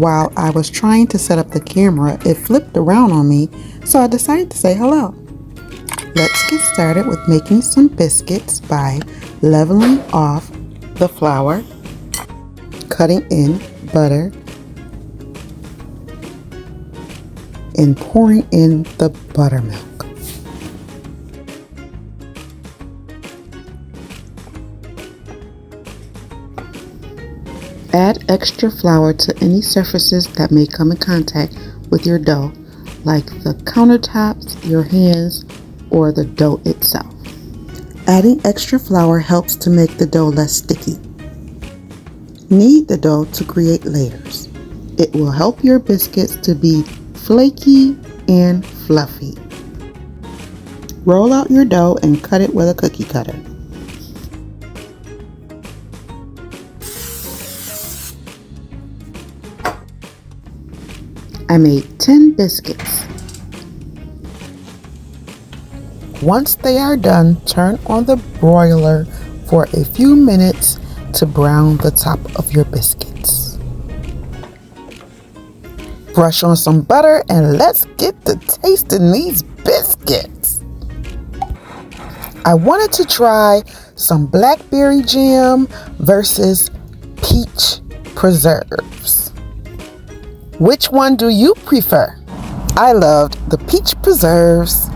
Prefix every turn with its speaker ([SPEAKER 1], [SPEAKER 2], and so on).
[SPEAKER 1] While I was trying to set up the camera, it flipped around on me, so I decided to say hello. Let's get started with making some biscuits by leveling off the flour, cutting in butter, and pouring in the buttermilk. Add extra flour to any surfaces that may come in contact with your dough, like the countertops, your hands, or the dough itself. Adding extra flour helps to make the dough less sticky. Knead the dough to create layers. It will help your biscuits to be flaky and fluffy. Roll out your dough and cut it with a cookie cutter. I made 10 biscuits. Once they are done, turn on the broiler for a few minutes to brown the top of your biscuits. Brush on some butter and let's get to tasting these biscuits. I wanted to try some blackberry jam versus peach preserves. Which one do you prefer? I loved the peach preserves.